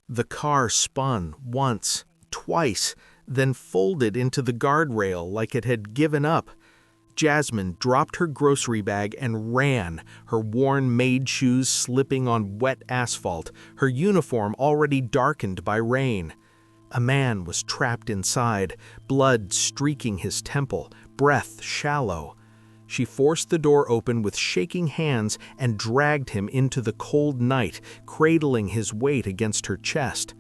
The car spun once, twice, then folded into the guardrail like it had given up. Jasmine dropped her grocery bag and ran, her worn Maid shoes slipping on wet asphalt, her uniform already darkened by rain. A man was trapped inside, blood streaking his temple, breath shallow. She forced the door open with shaking hands and dragged him into the cold night, cradling his weight against her chest.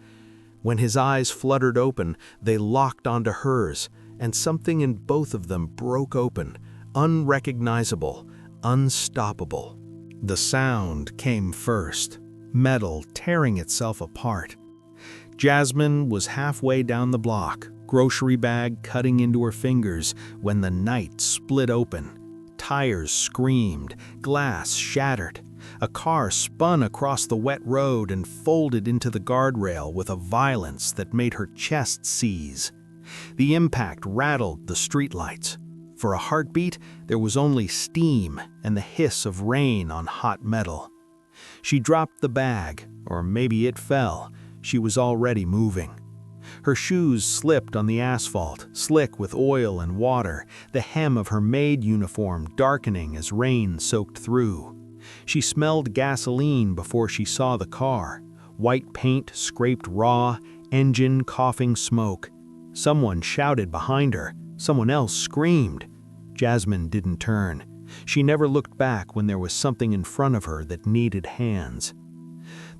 When his eyes fluttered open, they locked onto hers, and something in both of them broke open, unrecognizable, unstoppable. The sound came first, metal tearing itself apart. Jasmine was halfway down the block, grocery bag cutting into her fingers, when the night split open. Tires screamed, glass shattered. A car spun across the wet road and folded into the guardrail with a violence that made her chest seize. The impact rattled the streetlights. For a heartbeat, there was only steam and the hiss of rain on hot metal. She dropped the bag, or maybe it fell. She was already moving. Her shoes slipped on the asphalt, slick with oil and water, the hem of her Maid uniform darkening as rain soaked through. She smelled gasoline before she saw the car. White paint scraped raw, engine coughing smoke. Someone shouted behind her. Someone else screamed. Jasmine didn't turn. She never looked back when there was something in front of her that needed hands.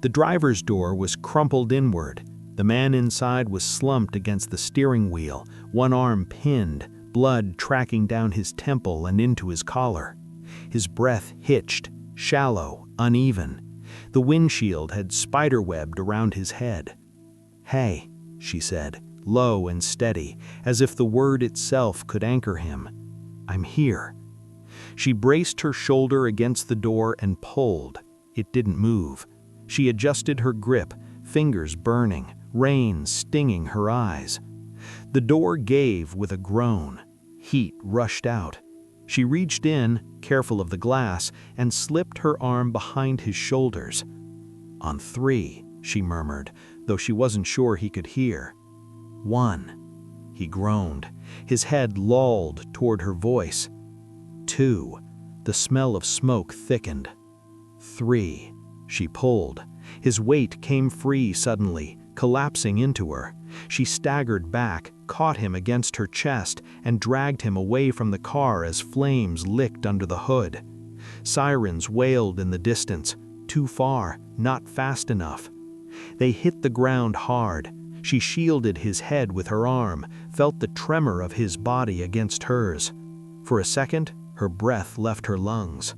The driver's door was crumpled inward. The man inside was slumped against the steering wheel, one arm pinned, blood tracking down his temple and into his collar. His breath hitched, shallow, uneven. The windshield had spiderwebbed around his head. "Hey," she said, low and steady, as if the word itself could anchor him. "I'm here." She braced her shoulder against the door and pulled. It didn't move. She adjusted her grip, fingers burning, rain stinging her eyes. The door gave with a groan. Heat rushed out. She reached in, careful of the glass, and slipped her arm behind his shoulders. "On 3, she murmured, though she wasn't sure he could hear. 1, he groaned, his head lolled toward her voice. 2, the smell of smoke thickened. 3, she pulled. His weight came free suddenly, collapsing into her. She staggered back, caught him against her chest, and dragged him away from the car as flames licked under the hood. Sirens wailed in the distance. Too far, not fast enough. They hit the ground hard. She shielded his head with her arm, felt the tremor of his body against hers. For a second, her breath left her lungs.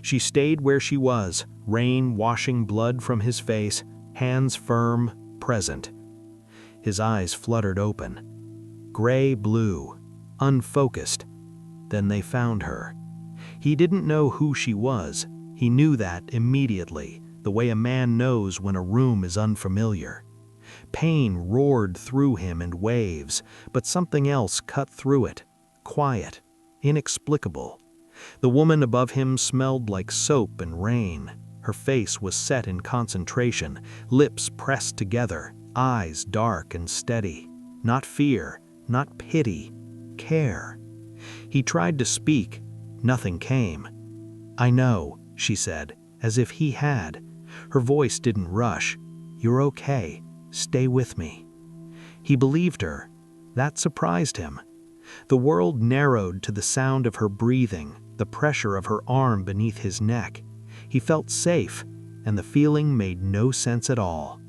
She stayed where she was, rain washing blood from his face, hands firm, present. His eyes fluttered open. Gray-blue, unfocused. Then they found her. He didn't know who she was. He knew that immediately, the way a man knows when a room is unfamiliar. Pain roared through him in waves, but something else cut through it. Quiet, inexplicable. The woman above him smelled like soap and rain. Her face was set in concentration, lips pressed together, eyes dark and steady. Not fear, not pity, care. He tried to speak. Nothing came. "I know," she said, as if he had. Her voice didn't rush. "You're okay. Stay with me." He believed her. That surprised him. The world narrowed to the sound of her breathing, the pressure of her arm beneath his neck. He felt safe, and the feeling made no sense at all.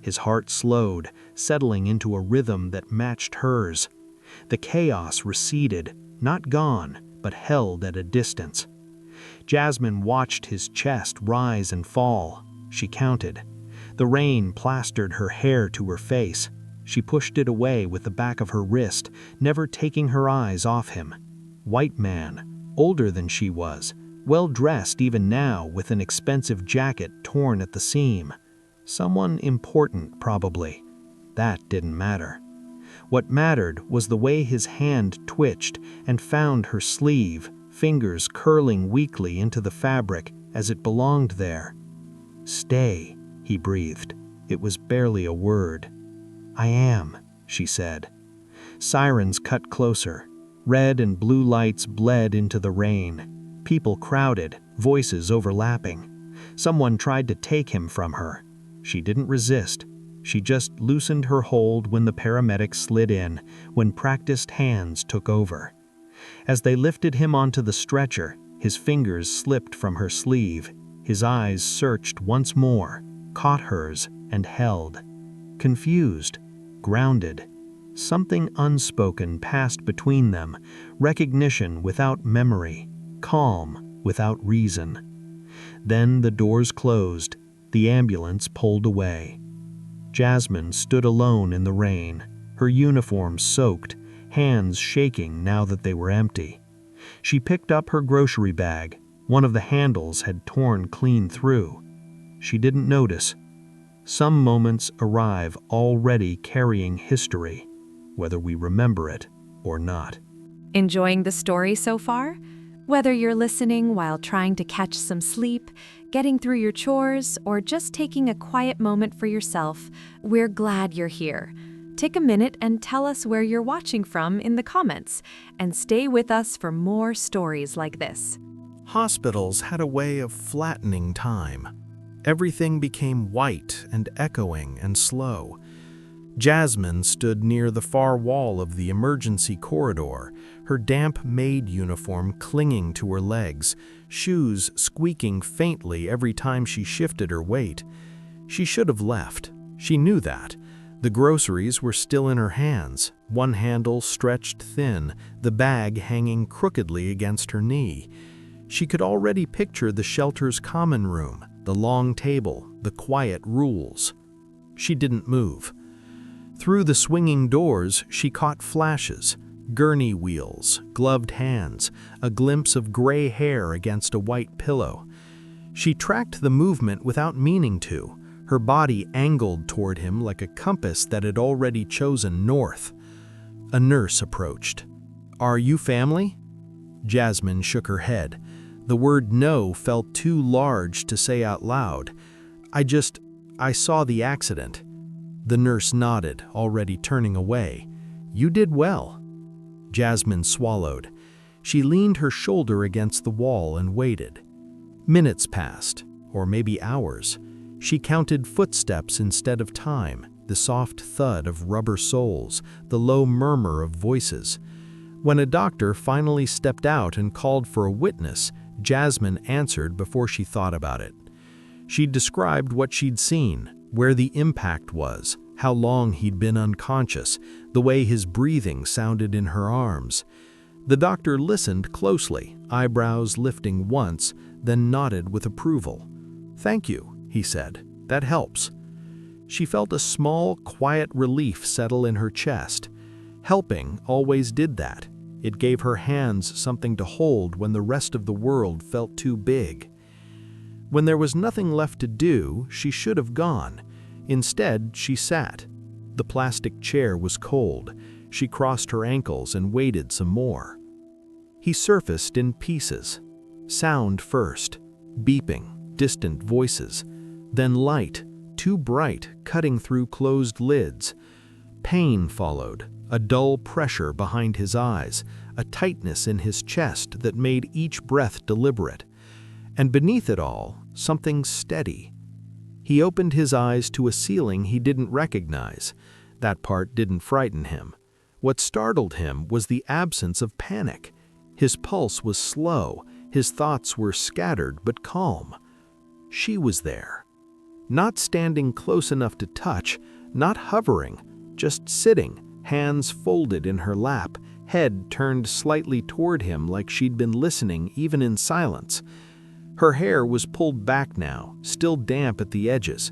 His heart slowed, settling into a rhythm that matched hers. The chaos receded, not gone, but held at a distance. Jasmine watched his chest rise and fall. She counted. The rain plastered her hair to her face. She pushed it away with the back of her wrist, never taking her eyes off him. White man, older than she was, well-dressed even now with an expensive jacket torn at the seam. Someone important, probably. That didn't matter. What mattered was the way his hand twitched and found her sleeve, fingers curling weakly into the fabric as it belonged there. "Stay," he breathed. It was barely a word. "I am," she said. Sirens cut closer. Red and blue lights bled into the rain. People crowded, voices overlapping. Someone tried to take him from her. She didn't resist. She just loosened her hold when the paramedics slid in, when practiced hands took over. As they lifted him onto the stretcher, his fingers slipped from her sleeve. His eyes searched once more, caught hers, and held. Confused, grounded. Something unspoken passed between them, recognition without memory, calm without reason. Then the doors closed, the ambulance pulled away. Jasmine stood alone in the rain, her uniform soaked, hands shaking now that they were empty. She picked up her grocery bag. One of the handles had torn clean through. She didn't notice. Some moments arrive already carrying history, whether we remember it or not. Enjoying the story so far? Whether you're listening while trying to catch some sleep, getting through your chores, or just taking a quiet moment for yourself, we're glad you're here. Take a minute and tell us where you're watching from in the comments, and stay with us for more stories like this. Hospitals had a way of flattening time. Everything became white and echoing and slow. Jasmine stood near the far wall of the emergency corridor, her damp Maid uniform clinging to her legs, shoes squeaking faintly every time she shifted her weight. She should have left. She knew that. The groceries were still in her hands, one handle stretched thin, the bag hanging crookedly against her knee. She could already picture the shelter's common room, the long table, the quiet rules. She didn't move. Through the swinging doors, she caught flashes, gurney wheels, gloved hands, a glimpse of gray hair against a white pillow. She tracked the movement without meaning to, her body angled toward him like a compass that had already chosen north. A nurse approached. "Are you family?" Jasmine shook her head. The word no felt too large to say out loud. I saw the accident." The nurse nodded, already turning away. "You did well." Jasmine swallowed. She leaned her shoulder against the wall and waited. Minutes passed, or maybe hours. She counted footsteps instead of time, the soft thud of rubber soles, the low murmur of voices. When a doctor finally stepped out and called for a witness, Jasmine answered before she thought about it. She described what she'd seen, where the impact was, how long he'd been unconscious, the way his breathing sounded in her arms. The doctor listened closely, eyebrows lifting once, then nodded with approval. "Thank you," he said. "That helps." She felt a small, quiet relief settle in her chest. Helping always did that. It gave her hands something to hold when the rest of the world felt too big. When there was nothing left to do, she should have gone. Instead, she sat. The plastic chair was cold. She crossed her ankles and waited some more. He surfaced in pieces. Sound first, beeping, distant voices. Then light, too bright, cutting through closed lids. Pain followed, a dull pressure behind his eyes, a tightness in his chest that made each breath deliberate. And beneath it all, something steady. He opened his eyes to a ceiling he didn't recognize. That part didn't frighten him. What startled him was the absence of panic. His pulse was slow, his thoughts were scattered but calm. She was there. Not standing close enough to touch, not hovering, just sitting, hands folded in her lap, head turned slightly toward him like she'd been listening even in silence. Her hair was pulled back now, still damp at the edges.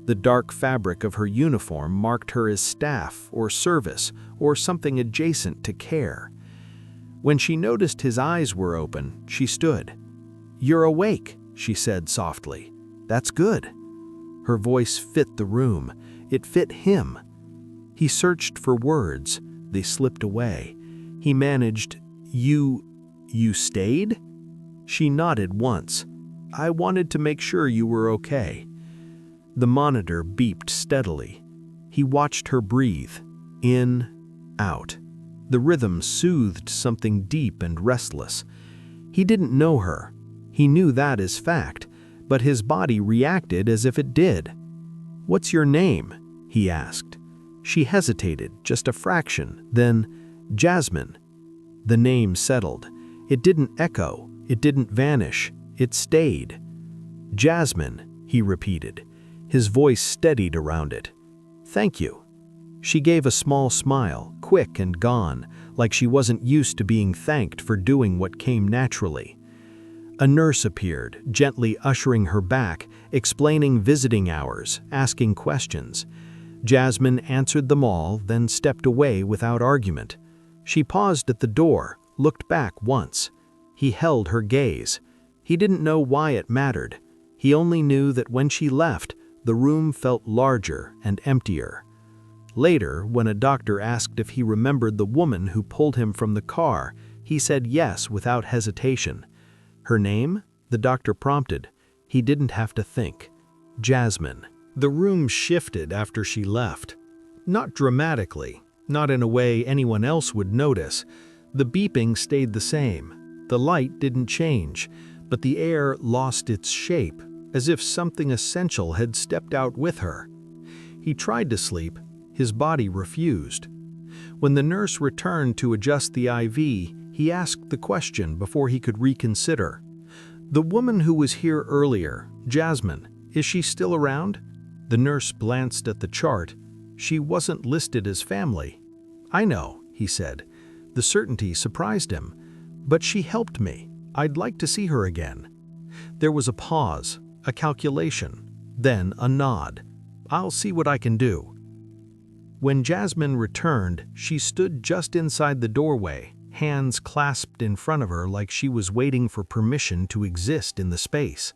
The dark fabric of her uniform marked her as staff or service or something adjacent to care. When she noticed his eyes were open, she stood. "You're awake," she said softly. "That's good." Her voice fit the room. It fit him. He searched for words. They slipped away. He managed, You stayed?" She nodded once. "I wanted to make sure you were okay." The monitor beeped steadily. He watched her breathe, in, out. The rhythm soothed something deep and restless. He didn't know her. He knew that as fact, but his body reacted as if it did. "What's your name?" he asked. She hesitated, just a fraction, then, "Jasmine." The name settled. It didn't echo, it didn't vanish, it stayed. "Jasmine," he repeated. His voice steadied around it. "Thank you." She gave a small smile, quick and gone, like she wasn't used to being thanked for doing what came naturally. A nurse appeared, gently ushering her back, explaining visiting hours, asking questions. Jasmine answered them all, then stepped away without argument. She paused at the door, looked back once. He held her gaze. He didn't know why it mattered. He only knew that when she left, the room felt larger and emptier. Later, when a doctor asked if he remembered the woman who pulled him from the car, he said yes without hesitation. Her name? The doctor prompted. He didn't have to think. Jasmine. The room shifted after she left. Not dramatically, not in a way anyone else would notice. The beeping stayed the same. The light didn't change, but the air lost its shape, as if something essential had stepped out with her. He tried to sleep. His body refused. When the nurse returned to adjust the IV, he asked the question before he could reconsider. "The woman who was here earlier, Jasmine, is she still around?" The nurse glanced at the chart. She wasn't listed as family. "I know," he said. The certainty surprised him. "But she helped me. I'd like to see her again." There was a pause, a calculation, then a nod. "I'll see what I can do." When Jasmine returned, she stood just inside the doorway, hands clasped in front of her like she was waiting for permission to exist in the space.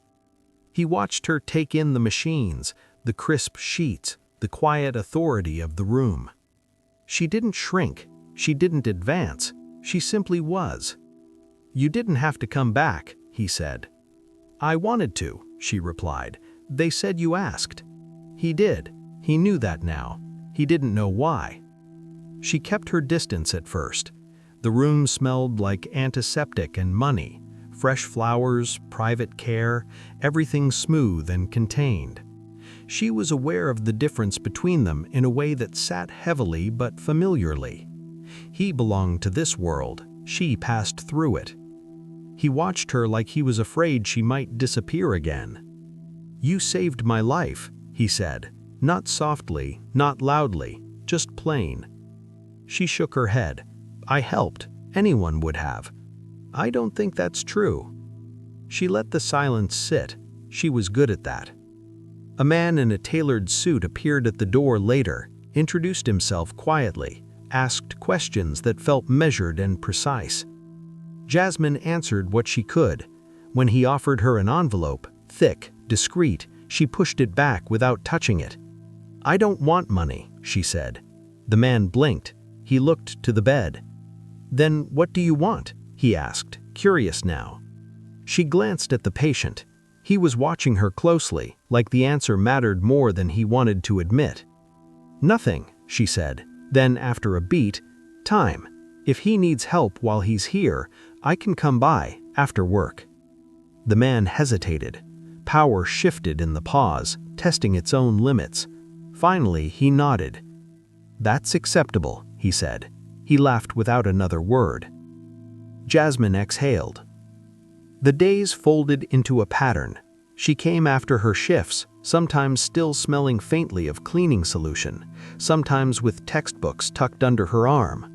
He watched her take in the machines, the crisp sheets, the quiet authority of the room. She didn't shrink, she didn't advance, she simply was. "You didn't have to come back," he said. "I wanted to," she replied. "They said you asked." He did. He knew that now. He didn't know why. She kept her distance at first. The room smelled like antiseptic and money, fresh flowers, private care, everything smooth and contained. She was aware of the difference between them in a way that sat heavily but familiarly. He belonged to this world, she passed through it. He watched her like he was afraid she might disappear again. "You saved my life," he said. Not softly, not loudly, just plain. She shook her head. "I helped. Anyone would have." "I don't think that's true." She let the silence sit. She was good at that. A man in a tailored suit appeared at the door later, introduced himself quietly, asked questions that felt measured and precise. Jasmine answered what she could. When he offered her an envelope, thick, discreet, she pushed it back without touching it. "I don't want money," she said. The man blinked. He looked to the bed. "Then what do you want?" he asked, curious now. She glanced at the patient. He was watching her closely, like the answer mattered more than he wanted to admit. "Nothing," she said. Then, after a beat, "Time. If he needs help while he's here, I can come by, after work." The man hesitated. Power shifted in the pause, testing its own limits. Finally, he nodded. "That's acceptable," he said. He laughed without another word. Jasmine exhaled. The days folded into a pattern. She came after her shifts, sometimes still smelling faintly of cleaning solution, sometimes with textbooks tucked under her arm.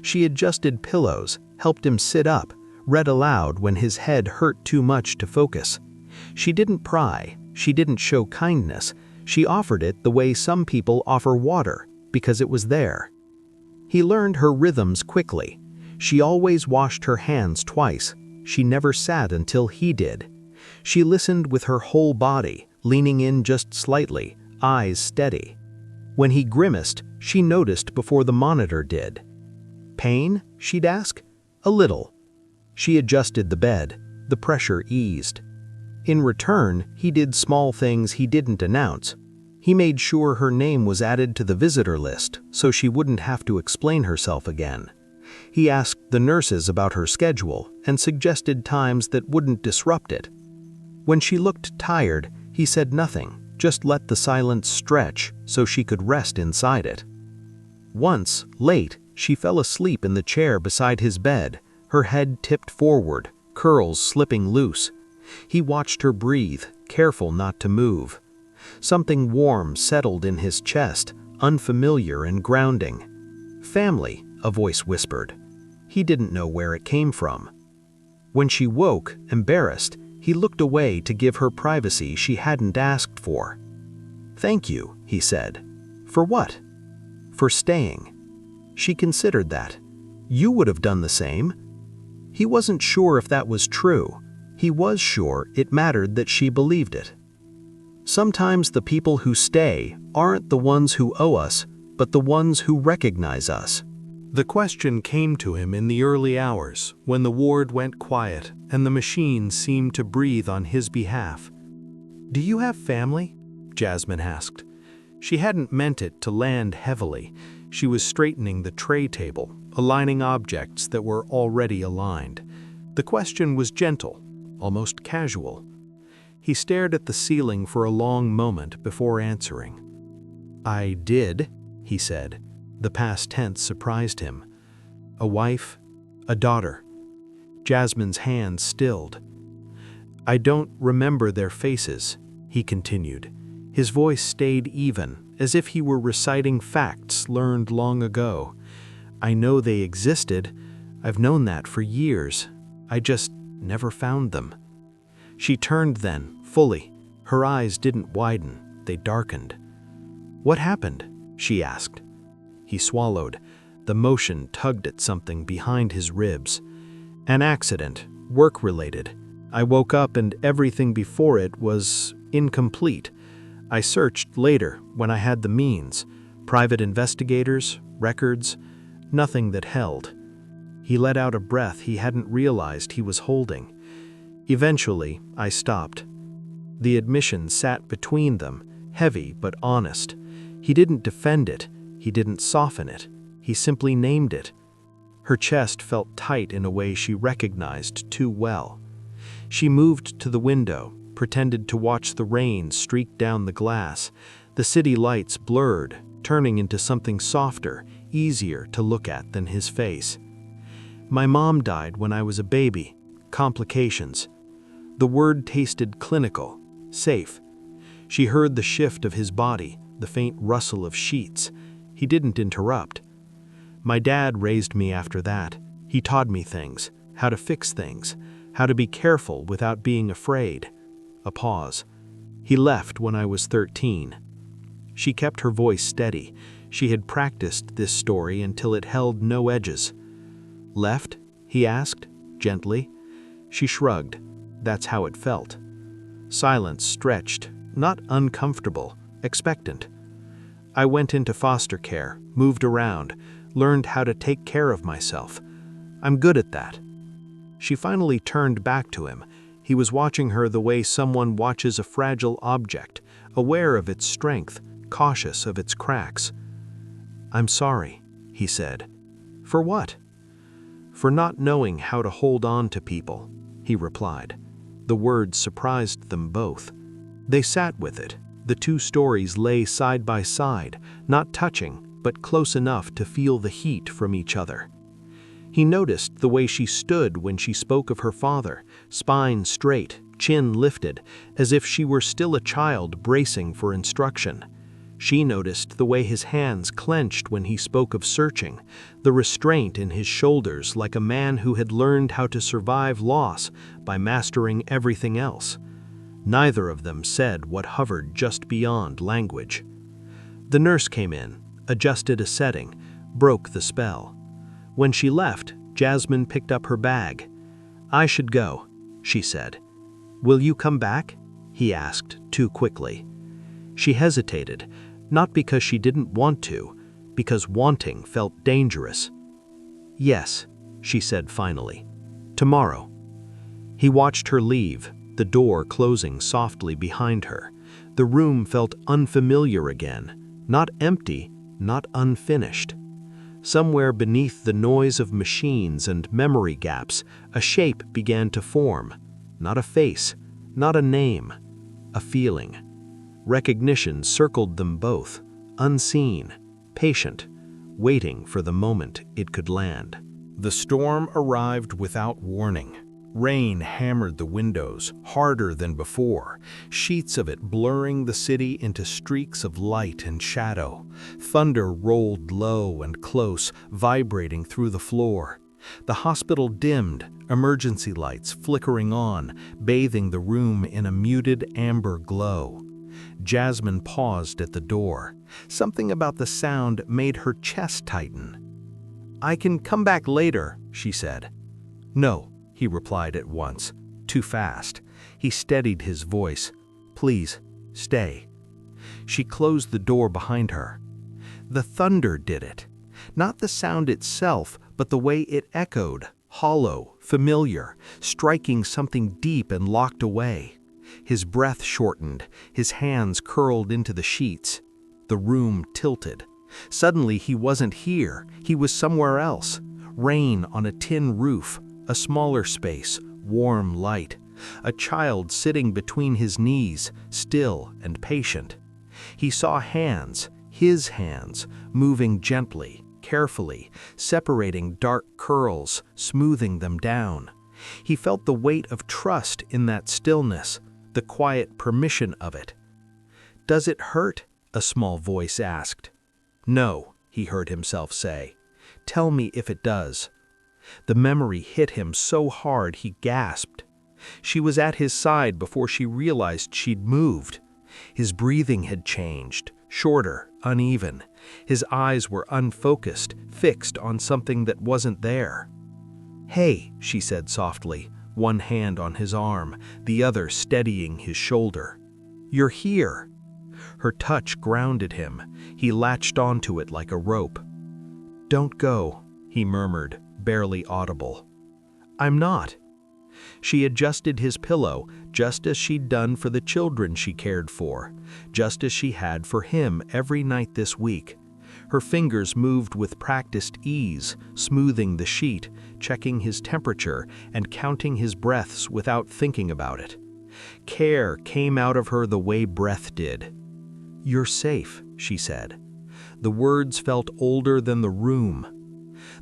She adjusted pillows, helped him sit up, read aloud when his head hurt too much to focus. She didn't pry, she didn't show kindness. She offered it the way some people offer water, because it was there. He learned her rhythms quickly. She always washed her hands twice. She never sat until he did. She listened with her whole body, leaning in just slightly, eyes steady. When he grimaced, she noticed before the monitor did. "Pain?" she'd ask. "A little." She adjusted the bed. The pressure eased. In return, he did small things he didn't announce. He made sure her name was added to the visitor list so she wouldn't have to explain herself again. He asked the nurses about her schedule and suggested times that wouldn't disrupt it. When she looked tired, he said nothing, just let the silence stretch so she could rest inside it. Once, late, she fell asleep in the chair beside his bed, her head tipped forward, curls slipping loose. He watched her breathe, careful not to move. Something warm settled in his chest, unfamiliar and grounding. "Family," a voice whispered. He didn't know where it came from. When she woke, embarrassed, he looked away to give her privacy she hadn't asked for. "Thank you," he said. "For what?" "For staying." She considered that. "You would have done the same." He wasn't sure if that was true. He was sure it mattered that she believed it. Sometimes the people who stay aren't the ones who owe us, but the ones who recognize us. The question came to him in the early hours, when the ward went quiet and the machine seemed to breathe on his behalf. "Do you have family?" Jasmine asked. She hadn't meant it to land heavily. She was straightening the tray table, aligning objects that were already aligned. The question was gentle, almost casual. He stared at the ceiling for a long moment before answering. "I did," he said. The past tense surprised him. "A wife, a daughter." Jasmine's hand stilled. "I don't remember their faces," he continued. His voice stayed even, as if he were reciting facts learned long ago. "I know they existed. I've known that for years. I just never found them." She turned then, fully. Her eyes didn't widen, they darkened. "What happened?" she asked. He swallowed. The motion tugged at something behind his ribs. "An accident, work-related. I woke up and everything before it was incomplete. I searched later, when I had the means. Private investigators, records, nothing that held." He let out a breath he hadn't realized he was holding. "Eventually, I stopped." The admission sat between them, heavy but honest. He didn't defend it, he didn't soften it, he simply named it. Her chest felt tight in a way she recognized too well. She moved to the window, pretended to watch the rain streak down the glass. The city lights blurred, turning into something softer, easier to look at than his face. "My mom died when I was a baby. Complications." The word tasted clinical, safe. She heard the shift of his body, the faint rustle of sheets. He didn't interrupt. "My dad raised me after that. He taught me things, how to fix things, how to be careful without being afraid." A pause. "He left when I was 13. She kept her voice steady. She had practiced this story until it held no edges. "Left?" he asked, gently. She shrugged. That's how it felt. Silence stretched, not uncomfortable, expectant. "I went into foster care, moved around, learned how to take care of myself. I'm good at that." She finally turned back to him. He was watching her the way someone watches a fragile object, aware of its strength, cautious of its cracks. "I'm sorry," he said. "For what?" "For not knowing how to hold on to people," he replied. The words surprised them both. They sat with it. The two stories lay side by side, not touching, but close enough to feel the heat from each other. He noticed the way she stood when she spoke of her father, spine straight, chin lifted, as if she were still a child bracing for instruction. She noticed the way his hands clenched when he spoke of searching, the restraint in his shoulders like a man who had learned how to survive loss by mastering everything else. Neither of them said what hovered just beyond language. The nurse came in, adjusted a setting, broke the spell. When she left, Jasmine picked up her bag. "I should go," she said. "Will you come back?" he asked, too quickly. She hesitated, not because she didn't want to, because wanting felt dangerous. "Yes," she said finally. "Tomorrow." He watched her leave, the door closing softly behind her. The room felt unfamiliar again, not empty, not unfinished. Somewhere beneath the noise of machines and memory gaps, a shape began to form. Not a face, not a name, a feeling. Recognition circled them both, unseen, patient, waiting for the moment it could land. The storm arrived without warning. Rain hammered the windows, harder than before, sheets of it blurring the city into streaks of light and shadow. Thunder rolled low and close, vibrating through the floor. The hospital dimmed, emergency lights flickering on, bathing the room in a muted amber glow. Jasmine paused at the door. Something about the sound made her chest tighten. "I can come back later," she said. "No," he replied at once, too fast. He steadied his voice. "Please, stay." She closed the door behind her. The thunder did it. Not the sound itself, but the way it echoed, hollow, familiar, striking something deep and locked away. His breath shortened, his hands curled into the sheets. The room tilted. Suddenly he wasn't here, he was somewhere else. Rain on a tin roof, a smaller space, warm light. A child sitting between his knees, still and patient. He saw hands, his hands, moving gently, carefully, separating dark curls, smoothing them down. He felt the weight of trust in that stillness, the quiet permission of it. "Does it hurt?" a small voice asked. "No," he heard himself say. "Tell me if it does." The memory hit him so hard he gasped. She was at his side before she realized she'd moved. His breathing had changed, shorter, uneven. His eyes were unfocused, fixed on something that wasn't there. "Hey," she said softly, one hand on his arm, the other steadying his shoulder. "You're here." Her touch grounded him. He latched onto it like a rope. "Don't go," he murmured, barely audible. "I'm not." She adjusted his pillow, just as she'd done for the children she cared for, just as she had for him every night this week. Her fingers moved with practiced ease, smoothing the sheet, checking his temperature, and counting his breaths without thinking about it. Care came out of her the way breath did. "You're safe," she said. The words felt older than the room.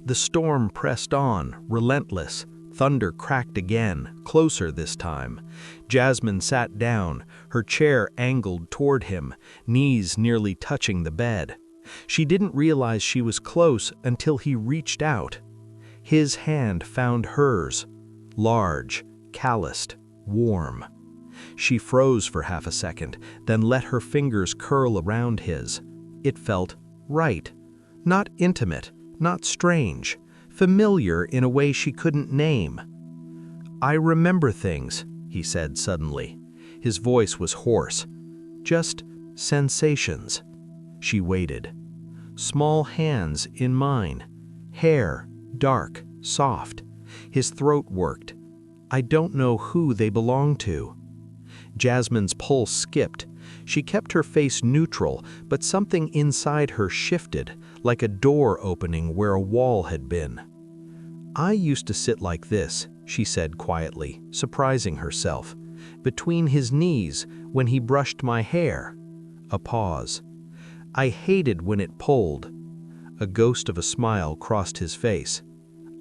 The storm pressed on, relentless. Thunder cracked again, closer this time. Jasmine sat down, her chair angled toward him, knees nearly touching the bed. She didn't realize she was close until he reached out. His hand found hers, large, calloused, warm. She froze for half a second, then let her fingers curl around his. It felt right. Not intimate, not strange. Familiar in a way she couldn't name. "I remember things," he said suddenly. His voice was hoarse. "Just sensations." She waited. Small hands in mine. Hair, dark, soft. His throat worked. "I don't know who they belong to." Jasmine's pulse skipped. She kept her face neutral, but something inside her shifted, like a door opening where a wall had been. "I used to sit like this," she said quietly, surprising herself, "between his knees when he brushed my hair." A pause. "I hated when it pulled." A ghost of a smile crossed his face.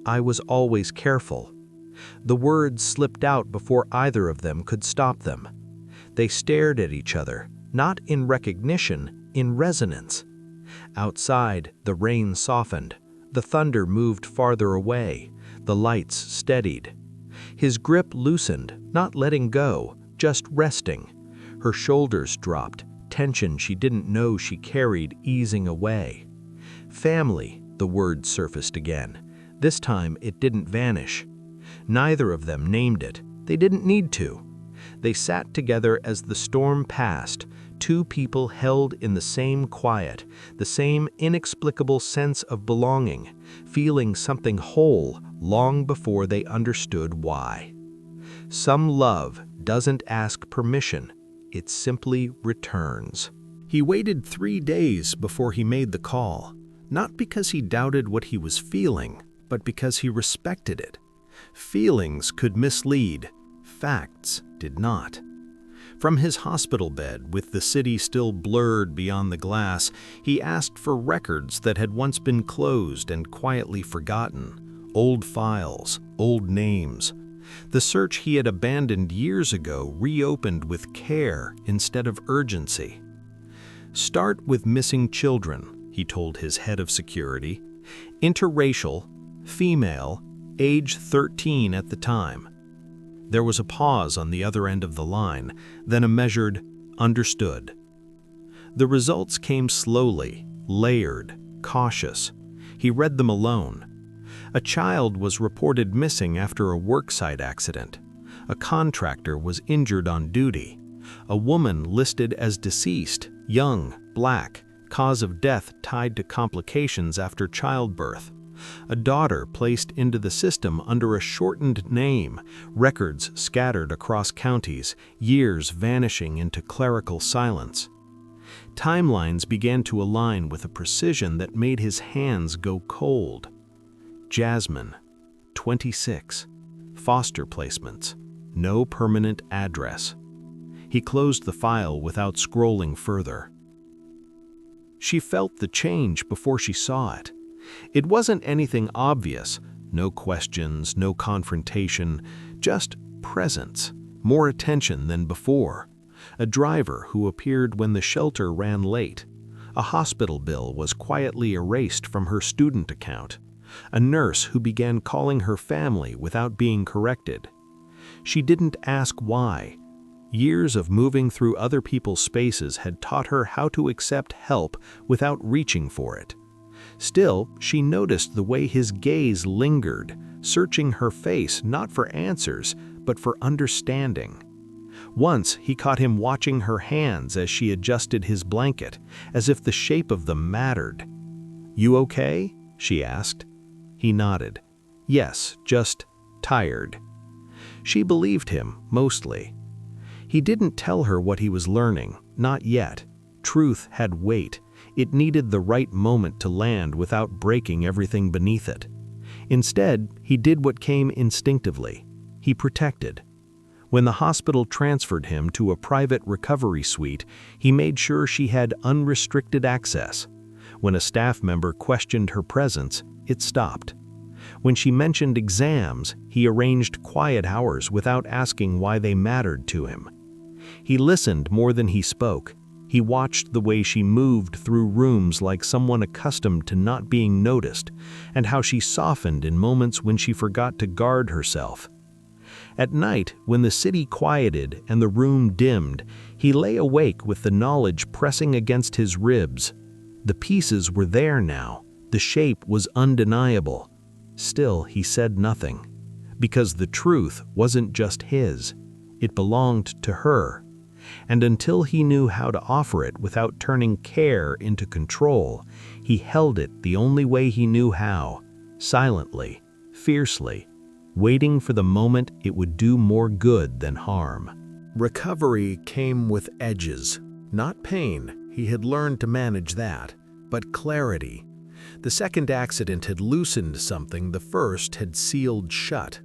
"I was always careful." The words slipped out before either of them could stop them. They stared at each other, not in recognition, in resonance. Outside, the rain softened. The thunder moved farther away. The lights steadied. His grip loosened, not letting go, just resting. Her shoulders dropped, tension she didn't know she carried easing away. "Family," the word surfaced again. This time it didn't vanish. Neither of them named it. They didn't need to. They sat together as the storm passed, two people held in the same quiet, the same inexplicable sense of belonging, feeling something whole long before they understood why. Some love doesn't ask permission, it simply returns. He waited 3 days before he made the call, not because he doubted what he was feeling, but because he respected it. Feelings could mislead, facts did not. From his hospital bed, with the city still blurred beyond the glass, he asked for records that had once been closed and quietly forgotten. Old files, old names. The search he had abandoned years ago reopened with care instead of urgency. "Start with missing children," he told his head of security. "Interracial, female, age 13 at the time." There was a pause on the other end of the line, then a measured, "Understood." The results came slowly, layered, cautious. He read them alone. A child was reported missing after a worksite accident. A contractor was injured on duty. A woman listed as deceased, young, black, cause of death tied to complications after childbirth. A daughter placed into the system under a shortened name, records scattered across counties, years vanishing into clerical silence. Timelines began to align with a precision that made his hands go cold. Jasmine, 26, foster placements, no permanent address. He closed the file without scrolling further. She felt the change before she saw it. It wasn't anything obvious, no questions, no confrontation, just presence, more attention than before. A driver who appeared when the shelter ran late. A hospital bill was quietly erased from her student account. A nurse who began calling her family without being corrected. She didn't ask why. Years of moving through other people's spaces had taught her how to accept help without reaching for it. Still, she noticed the way his gaze lingered, searching her face not for answers, but for understanding. Once, he caught him watching her hands as she adjusted his blanket, as if the shape of them mattered. "You okay?" she asked. He nodded. "Yes, just tired." She believed him, mostly. He didn't tell her what he was learning, not yet. Truth had weight. It needed the right moment to land without breaking everything beneath it. Instead, he did what came instinctively. He protected. When the hospital transferred him to a private recovery suite, he made sure she had unrestricted access. When a staff member questioned her presence, it stopped. When she mentioned exams, he arranged quiet hours without asking why they mattered to him. He listened more than he spoke. He watched the way she moved through rooms like someone accustomed to not being noticed, and how she softened in moments when she forgot to guard herself. At night, when the city quieted and the room dimmed, he lay awake with the knowledge pressing against his ribs. The pieces were there now. The shape was undeniable. Still, he said nothing. Because the truth wasn't just his. It belonged to her. And until he knew how to offer it without turning care into control, he held it the only way he knew how, silently, fiercely, waiting for the moment it would do more good than harm. Recovery came with edges, not pain. He had learned to manage that, but clarity. The second accident had loosened something the first had sealed shut.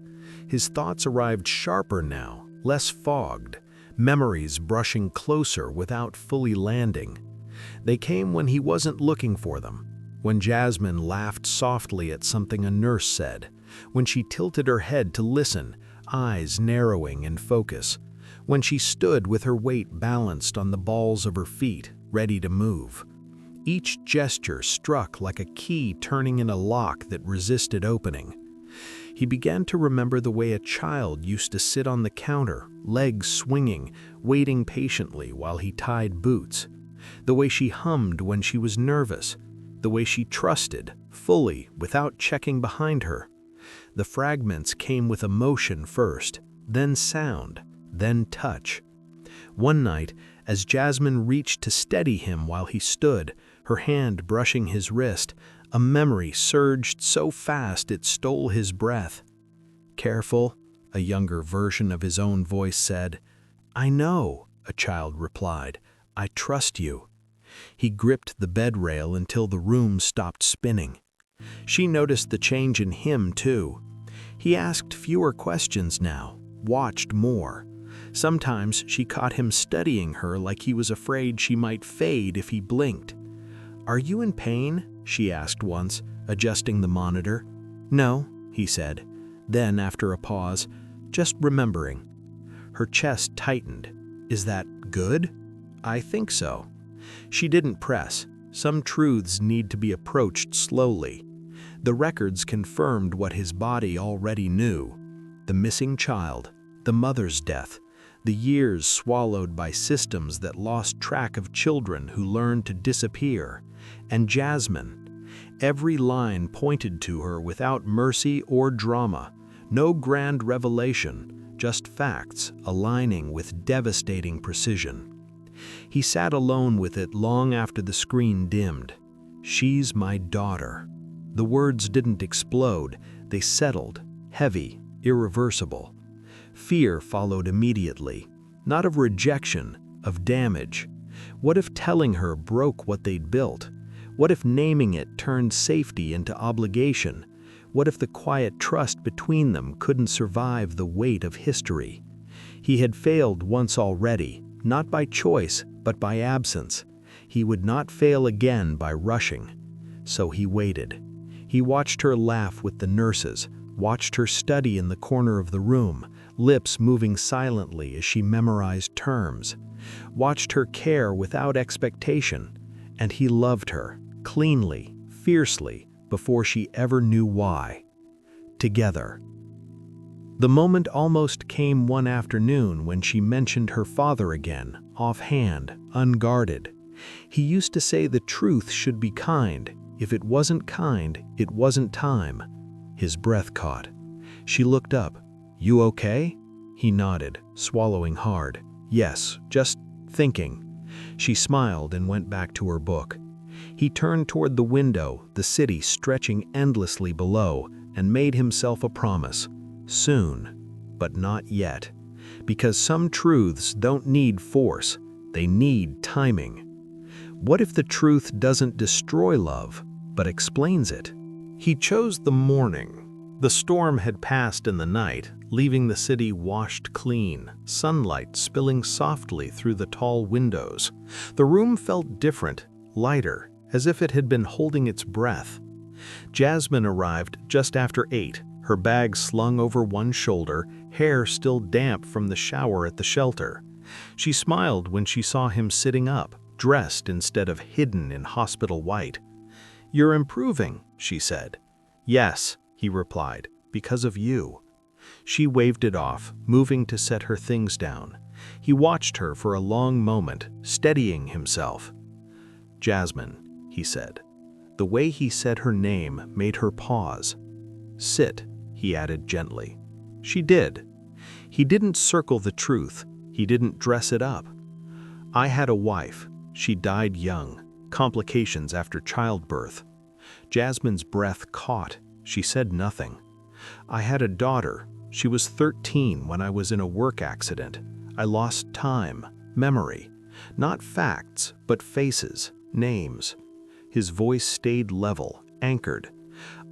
His thoughts arrived sharper now, less fogged. Memories brushing closer without fully landing. They came when he wasn't looking for them, when Jasmine laughed softly at something a nurse said, when she tilted her head to listen, eyes narrowing in focus, when she stood with her weight balanced on the balls of her feet, ready to move. Each gesture struck like a key turning in a lock that resisted opening. He began to remember the way a child used to sit on the counter, legs swinging, waiting patiently while he tied boots. The way she hummed when she was nervous. The way she trusted, fully, without checking behind her. The fragments came with emotion first, then sound, then touch. One night, as Jasmine reached to steady him while he stood, her hand brushing his wrist, a memory surged so fast it stole his breath. "Careful," a younger version of his own voice said. "I know," a child replied. "I trust you." He gripped the bed rail until the room stopped spinning. She noticed the change in him, too. He asked fewer questions now, watched more. Sometimes she caught him studying her like he was afraid she might fade if he blinked. "Are you in pain?" she asked once, adjusting the monitor. "No," he said. Then, after a pause, "Just remembering." Her chest tightened. "Is that good?" "I think so." She didn't press. Some truths need to be approached slowly. The records confirmed what his body already knew. The missing child, the mother's death, the years swallowed by systems that lost track of children who learned to disappear. And Jasmine. Every line pointed to her without mercy or drama. No grand revelation, just facts aligning with devastating precision. He sat alone with it long after the screen dimmed. "She's my daughter." The words didn't explode, they settled, heavy, irreversible. Fear followed immediately, not of rejection, of damage. What if telling her broke what they'd built? What if naming it turned safety into obligation? What if the quiet trust between them couldn't survive the weight of history? He had failed once already, not by choice, but by absence. He would not fail again by rushing. So he waited. He watched her laugh with the nurses, watched her study in the corner of the room, lips moving silently as she memorized terms, watched her care without expectation, and he loved her, cleanly, fiercely, before she ever knew why. Together. The moment almost came one afternoon when she mentioned her father again, offhand, unguarded. He used to say the truth should be kind. If it wasn't kind, it wasn't time. His breath caught. She looked up. "You okay?" He nodded, swallowing hard. "Yes, just thinking." She smiled and went back to her book. He turned toward the window, the city stretching endlessly below, and made himself a promise. Soon, but not yet. Because some truths don't need force, they need timing. What if the truth doesn't destroy love, but explains it? He chose the morning. The storm had passed in the night, leaving the city washed clean, sunlight spilling softly through the tall windows. The room felt different, lighter, as if it had been holding its breath. Jasmine arrived just after 8, her bag slung over one shoulder, hair still damp from the shower at the shelter. She smiled when she saw him sitting up, dressed instead of hidden in hospital white. "You're improving," she said. "Yes," he replied, "because of you." She waved it off, moving to set her things down. He watched her for a long moment, steadying himself. "Jasmine," he said. The way he said her name made her pause. "Sit," he added gently. She did. He didn't circle the truth. He didn't dress it up. "I had a wife. She died young. Complications after childbirth." Jasmine's breath caught. She said nothing. "I had a daughter. She was 13 when I was in a work accident. I lost time, memory. Not facts, but faces, names." His voice stayed level, anchored.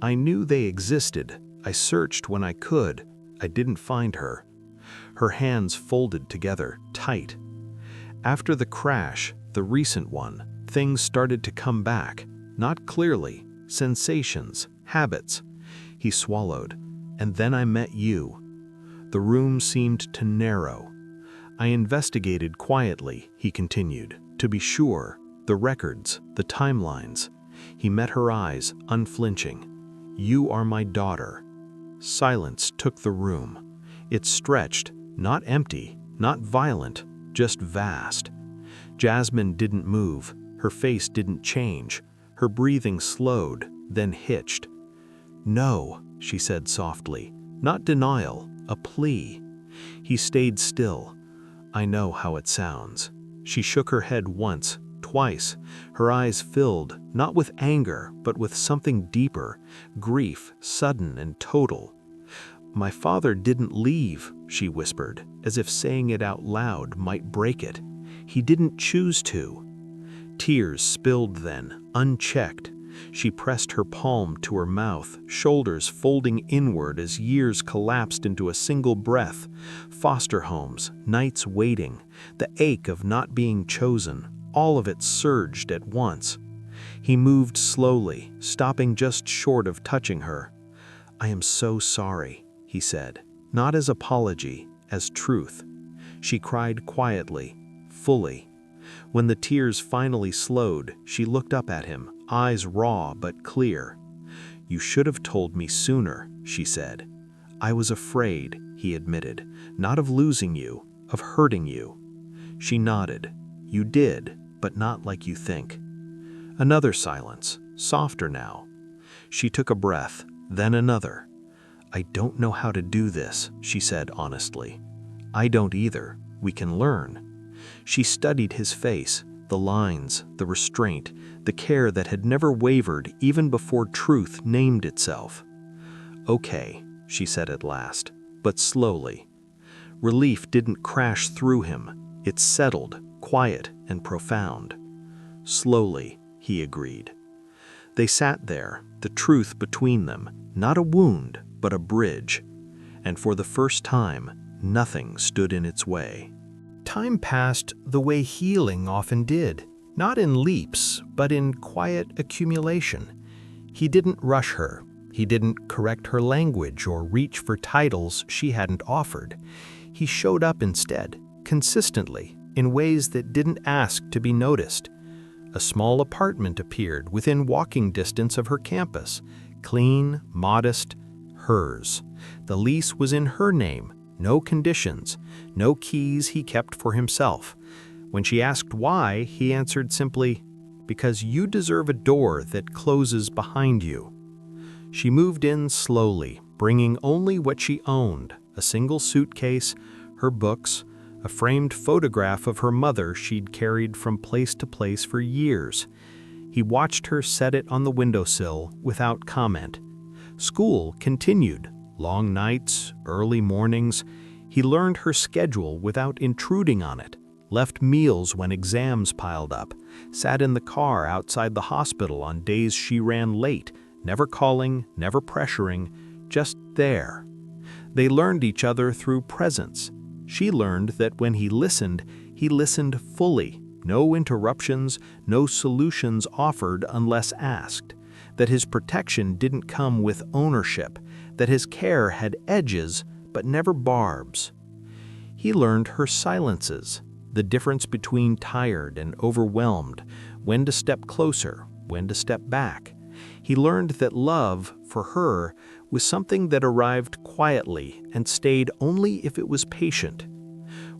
"I knew they existed. I searched when I could. I didn't find her." Her hands folded together, tight. "After the crash, the recent one, things started to come back. Not clearly. Sensations, habits." He swallowed. "And then I met you." The room seemed to narrow. "I investigated quietly," he continued, "to be sure. The records, the timelines." He met her eyes, unflinching. "You are my daughter." Silence took the room. It stretched, not empty, not violent, just vast. Jasmine didn't move. Her face didn't change. Her breathing slowed, then hitched. "No," she said softly. Not denial, a plea. He stayed still. "I know how it sounds." She shook her head once, twice. Her eyes filled, not with anger, but with something deeper, grief, sudden and total. "My father didn't leave. she whispered, as if saying it out loud might break it. He didn't choose to. Tears spilled then, unchecked. She pressed her palm to her mouth, shoulders folding inward as years collapsed into a single breath. Foster homes, nights waiting, the ache of not being chosen, all of it surged at once. He moved slowly, stopping just short of touching her. "I am so sorry," he said, not as apology, as truth. She cried quietly, fully. When the tears finally slowed, she looked up at him, eyes raw but clear. "You should have told me sooner," she said. "I was afraid," he admitted, "not of losing you, of hurting you." She nodded. "You did, but not like you think." Another silence, softer now. She took a breath, then another. "I don't know how to do this," she said honestly. "I don't either. We can learn." She studied his face, the lines, the restraint, the care that had never wavered even before truth named itself. "Okay," she said at last, but slowly. Relief didn't crash through him. It settled, quiet and profound. "Slowly," he agreed. They sat there, the truth between them, not a wound, but a bridge. And for the first time, nothing stood in its way. Time passed the way healing often did, not in leaps, but in quiet accumulation. He didn't rush her. He didn't correct her language or reach for titles she hadn't offered. He showed up instead, consistently, in ways that didn't ask to be noticed. A small apartment appeared within walking distance of her campus, clean, modest, hers. The lease was in her name, no conditions, no keys he kept for himself. When she asked why, he answered simply, "Because you deserve a door that closes behind you." She moved in slowly, bringing only what she owned, a single suitcase, her books, a framed photograph of her mother she'd carried from place to place for years. He watched her set it on the windowsill without comment. School continued, long nights, early mornings. He learned her schedule without intruding on it, left meals when exams piled up, sat in the car outside the hospital on days she ran late, never calling, never pressuring, just there. They learned each other through presence. She learned that when he listened fully, no interruptions, no solutions offered unless asked, that his protection didn't come with ownership, that his care had edges but never barbs. He learned her silences, the difference between tired and overwhelmed, when to step closer, when to step back. He learned that love, for her, was something that arrived quietly and stayed only if it was patient.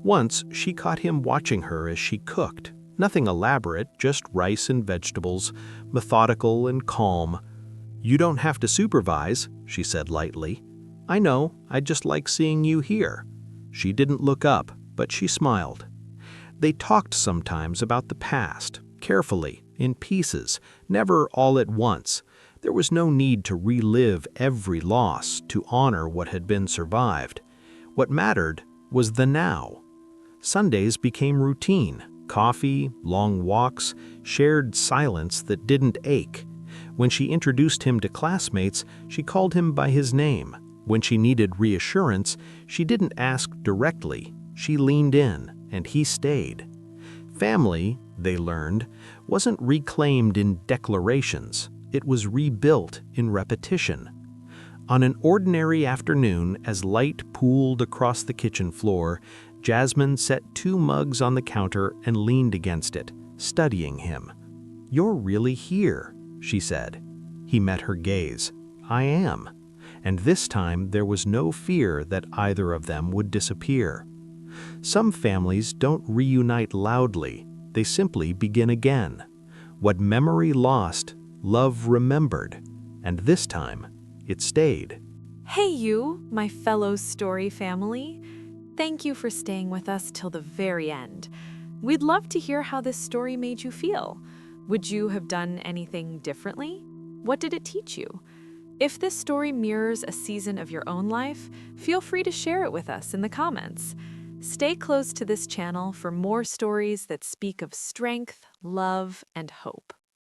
Once she caught him watching her as she cooked, nothing elaborate, just rice and vegetables, methodical and calm. "You don't have to supervise," she said lightly. "I know, I just like seeing you here." She didn't look up, but she smiled. They talked sometimes about the past, carefully, in pieces, never all at once. There was no need to relive every loss, to honor what had been survived. What mattered was the now. Sundays became routine, coffee, long walks, shared silence that didn't ache. When she introduced him to classmates, she called him by his name. When she needed reassurance, she didn't ask directly. She leaned in, and he stayed. Family, they learned, wasn't reclaimed in declarations. It was rebuilt in repetition. On an ordinary afternoon, as light pooled across the kitchen floor, Jasmine set 2 mugs on the counter and leaned against it, studying him. "You're really here," she said. He met her gaze. "I am." And this time there was no fear that either of them would disappear. Some families don't reunite loudly. They simply begin again. What memory lost, love remembered. And this time, it stayed. Hey you, my fellow story family. Thank you for staying with us till the very end. We'd love to hear how this story made you feel. Would you have done anything differently? What did it teach you? If this story mirrors a season of your own life, feel free to share it with us in the comments. Stay close to this channel for more stories that speak of strength, love, and hope.